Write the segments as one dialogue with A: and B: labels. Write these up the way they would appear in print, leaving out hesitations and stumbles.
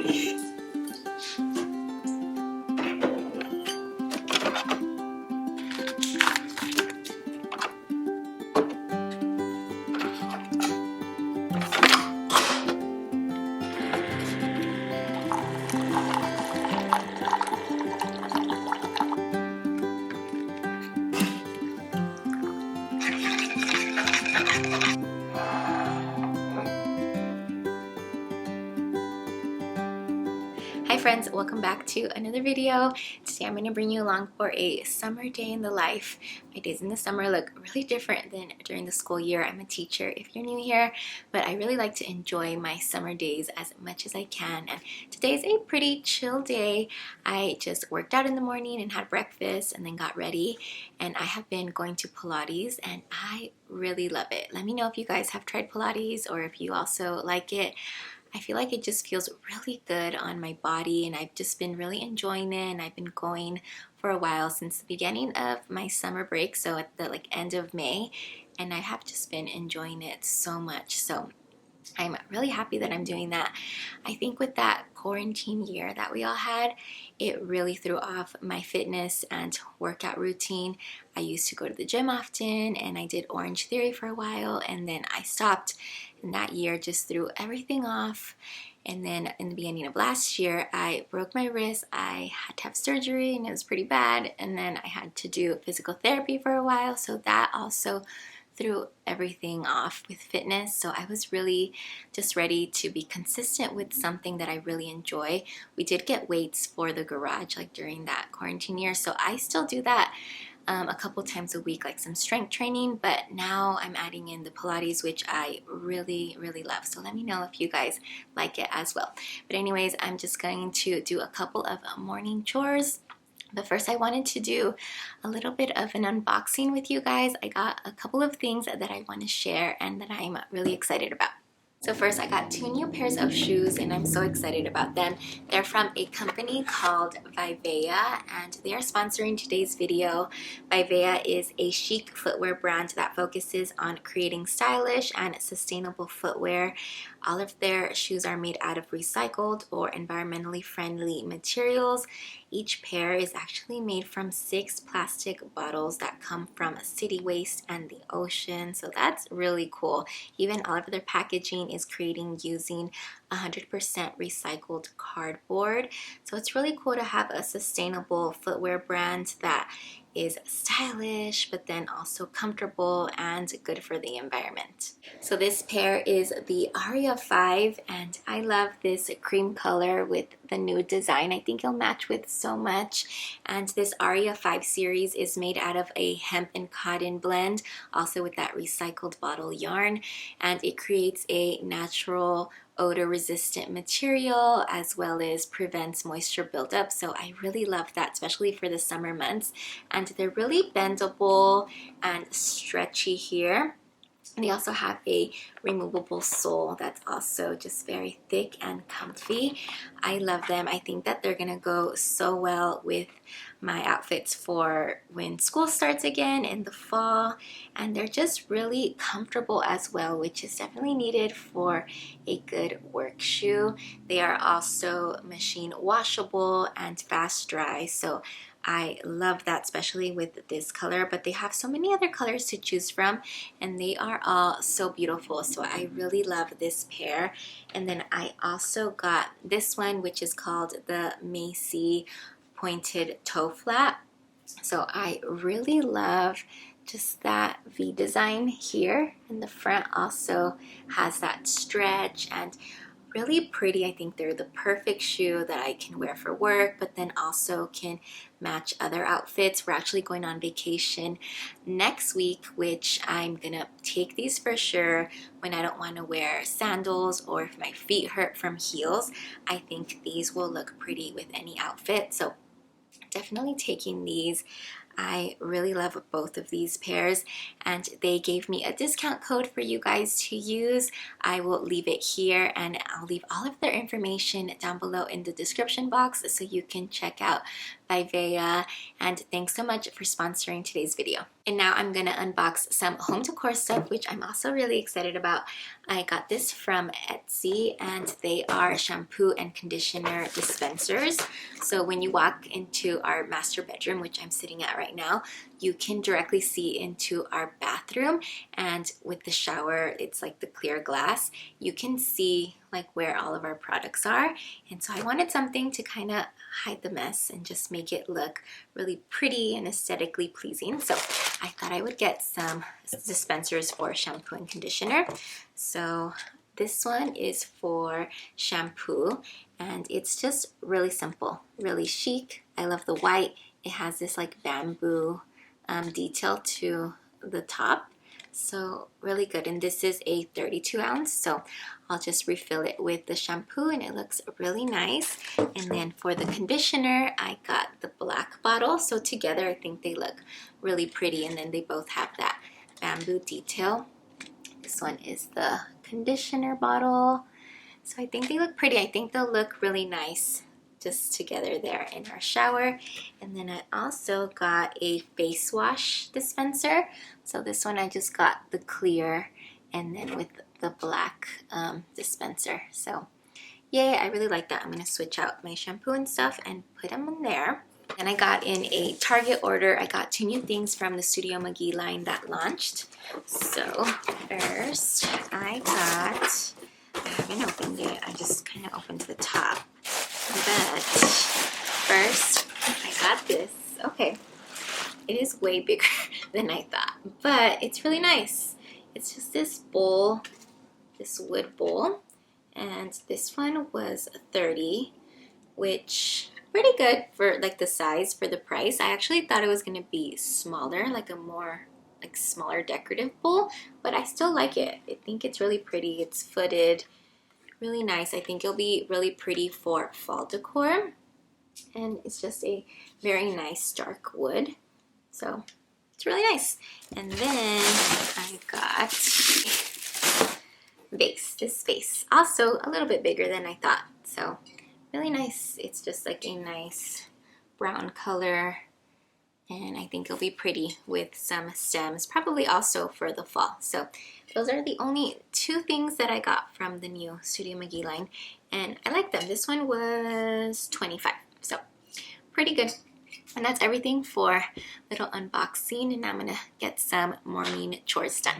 A: Hi friends, welcome back to another video. Today I'm going to bring you along for a summer day in the life. My days in the summer look really different than during the school year. I'm a teacher if you're new here, but I really like to enjoy my summer days as much as I can. And today's a pretty chill day. I just worked out in the morning and had breakfast and then got ready. And I have been going to Pilates and I really love it. Let me know if you guys have tried Pilates or if you also like it. I feel like it just feels really good on my body and I've just been really enjoying it, and I've been going for a while since the beginning of my summer break, so at the end of May, and I have just been enjoying it so much. So I'm really happy that I'm doing that. I think with that quarantine year that we all had, it really threw off my fitness and workout routine. I used to go to the gym often and I did Orange Theory for a while, and then I stopped, and that year just threw everything off. And then in the beginning of last year, I broke my wrist. I had to have surgery and it was pretty bad, and then I had to do physical therapy for a while, so that also threw everything off with fitness. So I was really just ready to be consistent with something that I really enjoy. We did get weights for the garage during that quarantine year, so I still do that a couple times a week, like some strength training, but now I'm adding in the Pilates, which I really love. So let me know if you guys like it as well. But anyways, I'm just going to do a couple of morning chores. But first I wanted to do a little bit of an unboxing with you guys. I got a couple of things that I want to share and that I'm really excited about. So first I got 2 new pairs of shoes and I'm so excited about them. They're from a company called Vivaia and they are sponsoring today's video. Vivaia is a chic footwear brand that focuses on creating stylish and sustainable footwear. All of their shoes are made out of recycled or environmentally friendly materials. Each pair is actually made from 6 plastic bottles that come from city waste and the ocean. So that's really cool. Even all of their packaging is creating using 100% recycled cardboard. So it's really cool to have a sustainable footwear brand that is stylish but then also comfortable and good for the environment. So this pair is the Aria 5 and I love this cream color with the nude design. I think it'll match with so much. And this Aria 5 series is made out of a hemp and cotton blend, also with that recycled bottle yarn, and it creates a natural odor resistant material as well as prevents moisture buildup. So I really love that, especially for the summer months. And they're really bendable and stretchy here. They also have a removable sole that's also just very thick and comfy. I love them. I think that they're gonna go so well with my outfits for when school starts again in the fall, and they're just really comfortable as well, which is definitely needed for a good work shoe. They are also machine washable and fast dry, so I love that, especially with this color, but they have so many other colors to choose from and they are all so beautiful. So I really love this pair. And then I also got this one, which is called the Macy pointed toe flat. So I really love just that V design here, and the front also has that stretch and really pretty. I think they're the perfect shoe that I can wear for work, but then also can match other outfits. We're actually going on vacation next week, which I'm gonna take these for sure when I don't want to wear sandals or if my feet hurt from heels. I think these will look pretty with any outfit, so definitely taking these. I really love both of these pairs and they gave me a discount code for you guys to use. I will leave it here and I'll leave all of their information down below in the description box so you can check out Vivaia, and thanks so much for sponsoring today's video. And now I'm gonna unbox some home decor stuff, which I'm also really excited about. I got this from Etsy, and they are shampoo and conditioner dispensers. So when you walk into our master bedroom, which I'm sitting at right now, you can directly see into our bathroom, and with the shower, it's like the clear glass. You can see like where all of our products are, and so I wanted something to kind of hide the mess and just make it look really pretty and aesthetically pleasing. So I thought I would get some dispensers for shampoo and conditioner. So this one is for shampoo, and it's just really simple, really chic. I love the white. It has this like bamboo detail to the top, so really good. And this is a 32 ounce, so I'll just refill it with the shampoo, and it looks really nice. And then for the conditioner, I got the black bottle, so together I think they look really pretty, and then they both have that bamboo detail. This one is the conditioner bottle, so I think they look pretty. I think they'll look really nice just together there in our shower. And then I also got a face wash dispenser. So this one I just got the clear and then with the black dispenser. So yay, I really like that. I'm gonna switch out my shampoo and stuff and put them in there. And I got in a Target order. I got 2 new things from the Studio McGee line that launched. So first I haven't opened it. I just kind of opened the top. But first, I got this. Okay, it is way bigger than I thought, but it's really nice. It's just this bowl, this wood bowl, and this one was $30, which pretty good for like the size for the price. I actually thought it was gonna be smaller, like a more like smaller decorative bowl, but I still like it. I think it's really pretty. It's footed. Really nice. I think it'll be really pretty for fall decor, and it's just a very nice dark wood, so it's really nice. And then I got this vase, also a little bit bigger than I thought, so really nice. It's just like a nice brown color, and I think it'll be pretty with some stems, probably also for the fall. So those are the only 2 things that I got from the new Studio McGee line, and I like them. This one was $25, so pretty good. And that's everything for little unboxing, and now I'm gonna get some morning chores done.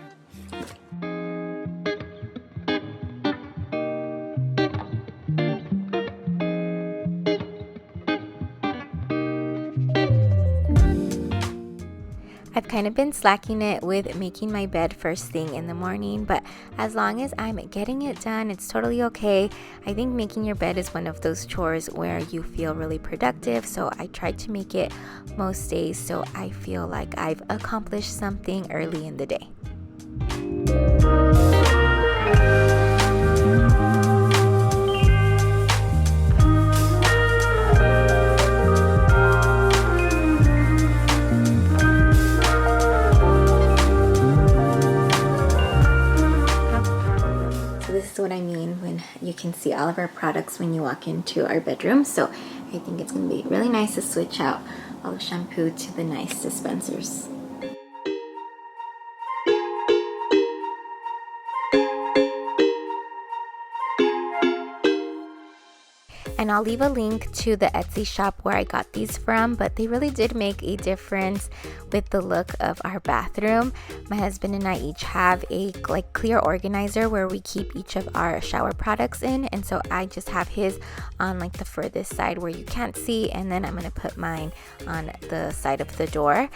A: I've kind of been slacking it with making my bed first thing in the morning, but as long as I'm getting it done, it's totally okay. I think making your bed is one of those chores where you feel really productive, so I try to make it most days so I feel like I've accomplished something early in the day. This is what I mean when you can see all of our products when you walk into our bedroom. So I think it's going to be really nice to switch out all the shampoo to the nice dispensers. And I'll leave a link to the Etsy shop where I got these from, but they really did make a difference with the look of our bathroom. My husband and I each have a like clear organizer where we keep each of our shower products in, and so I just have his on like the furthest side where you can't see, and then I'm gonna put mine on the side of the door.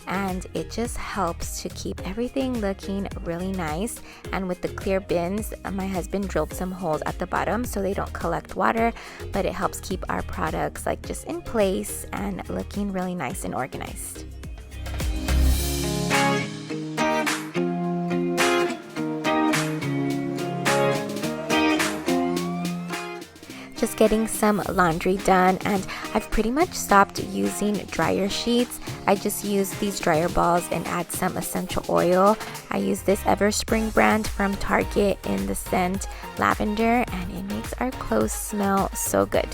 A: And it just helps to keep everything looking really nice. And with the clear bins, my husband drilled some holes at the bottom so they don't collect water, but it helps keep our products like just in place and looking really nice and organized. Just getting some laundry done, and I've pretty much stopped using dryer sheets. I just use these dryer balls and add some essential oil. I use this Everspring brand from Target in the scent lavender, and it makes our clothes smell so good.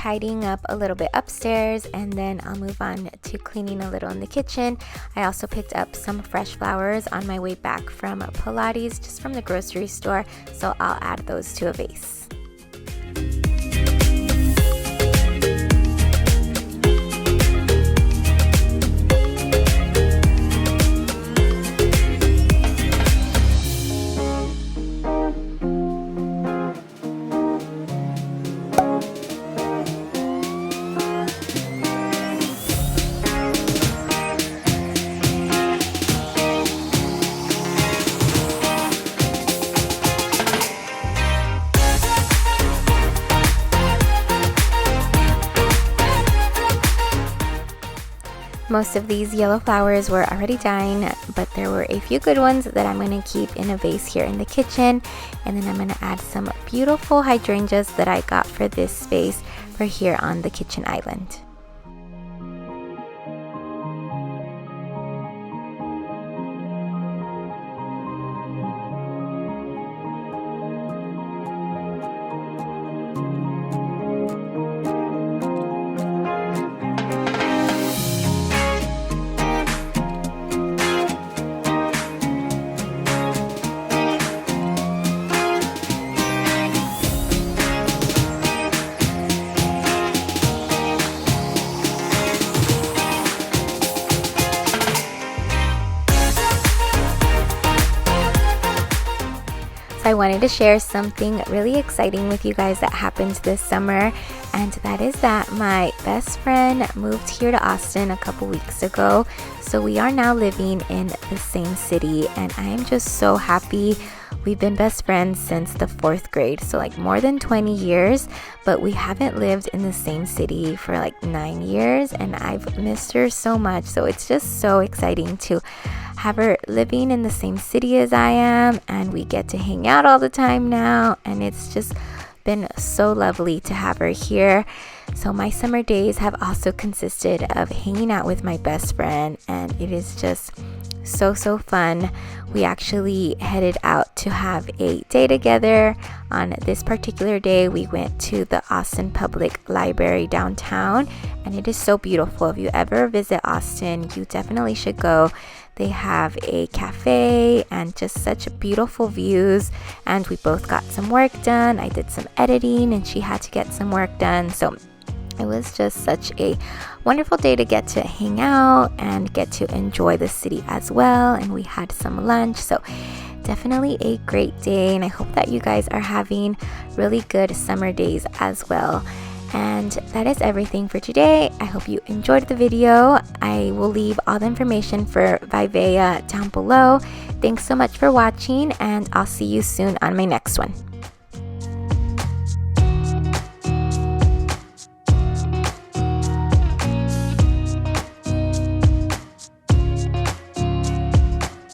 A: tidying up a little bit upstairs, and then I'll move on to cleaning a little in the kitchen. I also picked up some fresh flowers on my way back from Pilates, just from the grocery store, so I'll add those to a vase. Most of these yellow flowers were already dying, but there were a few good ones that I'm going to keep in a vase here in the kitchen. And then I'm going to add some beautiful hydrangeas that I got for this space for here on the kitchen island. So I wanted to share something really exciting with you guys that happened this summer, and that is that my best friend moved here to Austin a couple weeks ago. So we are now living in the same city, and I am just so happy. We've been best friends since the 4th grade, so like more than 20 years, but we haven't lived in the same city for like 9 years, and I've missed her so much. So it's just so exciting to have her living in the same city as I am, and we get to hang out all the time now, and it's just been so lovely to have her here. So my summer days have also consisted of hanging out with my best friend, and it is just so fun. We actually headed out to have a day together. On this particular day, we went to the Austin Public Library downtown, and it is so beautiful. If you ever visit Austin, you definitely should go. They have a cafe and just such beautiful views, and we both got some work done. I did some editing and she had to get some work done, so it was just such a wonderful day to get to hang out and get to enjoy the city as well. And we had some lunch, so definitely a great day, and I hope that you guys are having really good summer days as well. And that is everything for today. I hope you enjoyed the video. I will leave all the information for Vivaia down below. Thanks so much for watching, and I'll see you soon on my next one.